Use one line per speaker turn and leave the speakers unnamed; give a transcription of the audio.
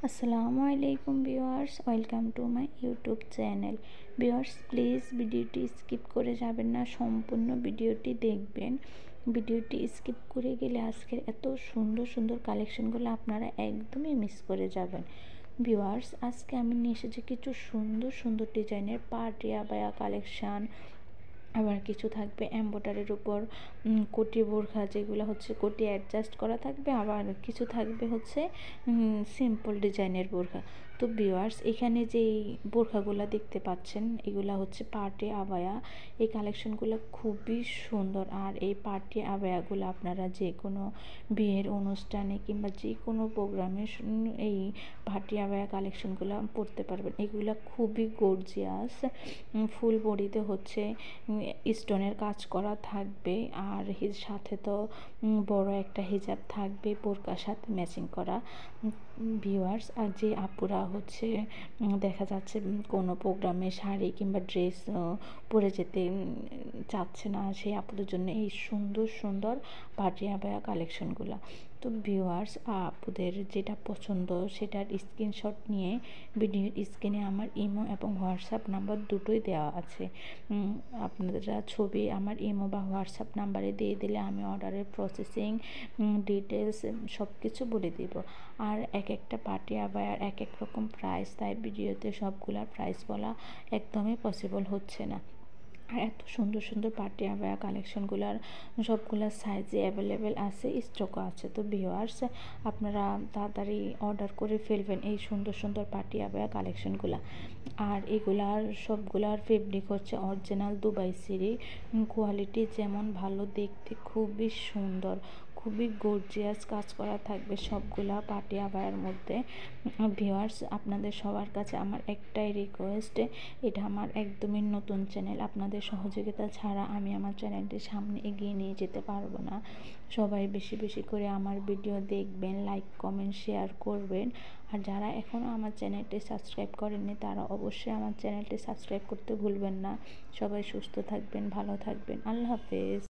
আসসালামু আলাইকুম viewers, welcome to my YouTube channel. Viewers, please ভিডিওটি স্কিপ করে যাবেন না, সম্পূর্ণ ভিডিওটি দেখবেন। ভিডিওটি স্কিপ করে গেলে আজকের এত সুন্দর সুন্দর কালেকশনগুলো আপনারা একদমই মিস করে যাবেন। ভিউয়ার্স, আজকে আমি নিয়ে এসেছি কিছু সুন্দর সুন্দর ডিজাইনের পার্টি আবায়া কালেকশান। আবার কিছু থাকবে এমব্রয়ডারির উপর কোটি বোরখা, যেগুলো হচ্ছে কোটি অ্যাডজাস্ট করা থাকবে। আবার কিছু থাকবে হচ্ছে সিম্পল ডিজাইনের বোরখা। তো ভিউয়ার্স, এখানে যেই বোরখাগুলো দেখতে পাচ্ছেন এগুলা হচ্ছে পার্টি আবায়া। এই কালেকশনগুলো খুবই সুন্দর। আর এই পার্টি আবায়াগুলো আপনারা যে কোনো বিয়ের অনুষ্ঠানে কিংবা যে কোনো প্রোগ্রামে এই পার্টি আবায়া কালেকশনগুলো পরতে পারবেন। এগুলো খুবই গর্জিয়াস। ফুল বডিতে হচ্ছে স্টোনের কাজ করা থাকবে। আর সাথে তো বড় একটা হিজাব থাকবে, বোরকার সাথে ম্যাচিং করা। ভিউয়ার্স, আর যে আপুরা হচ্ছে দেখা যাচ্ছে কোনো প্রোগ্রামে শাড়ি কিংবা ড্রেস পরে যেতে চাচ্ছে না, সেই আপুদের জন্য এই সুন্দর সুন্দর পার্টি আবায়া কালেকশনগুলো। তো ভিউয়ার্স, আপুদের যেটা পছন্দ সেটার স্ক্রিনশট নিয়ে ভিডিওর স্ক্রিনে আমার ইমো এবং হোয়াটসঅ্যাপ নাম্বার দুটোই দেওয়া আছে। আপনারা ছবি আমার ইমো বা হোয়াটসঅ্যাপ নাম্বারে দিয়ে দিলে আমি অর্ডারের প্রসেসিং ডিটেলস সব কিছু বলে দেব। আর এক একটা পার্টি আবায়ার এক এক রকম প্রাইস, তাই ভিডিওতে সবগুলার প্রাইস বলা একদমই পসিবল হচ্ছে না। আর এত সুন্দর সুন্দর পার্টি আবায়া কালেকশনগুলার সবগুলা সাইজে অ্যাভেলেবেল আছে, স্টকও আছে। তো ভিউয়ার্স, আপনারা তাড়াতাড়ি অর্ডার করে ফেলবেন এই সুন্দর সুন্দর পার্টি আবায়া কালেকশনগুলা। আর এগুলার সবগুলার ফেব্রিক হচ্ছে অরিজিনাল দুবাই সিরি। কোয়ালিটি যেমন ভালো, দেখতে খুবই সুন্দর, খুবই গর্জিয়াস কাজ করা থাকবে সবগুলা পার্টি আবায়ার মধ্যে। ভিউয়ার্স, আপনাদের সবার কাছে আমার একটাই রিকোয়েস্ট, এটা আমার একদমই নতুন চ্যানেল, আপনাদের সহযোগিতা ছাড়া আমি আমার চ্যানেলটি সামনে এগিয়ে নিয়ে যেতে পারবো না। সবাই বেশি বেশি করে আমার ভিডিও দেখবেন, লাইক কমেন্ট শেয়ার করবেন। আর যারা এখনও আমার চ্যানেলটি সাবস্ক্রাইব করেননি তারা অবশ্যই আমার চ্যানেলটি সাবস্ক্রাইব করতে ভুলবেন না। সবাই সুস্থ থাকবেন, ভালো থাকবেন। আল্লাহ হাফেজ।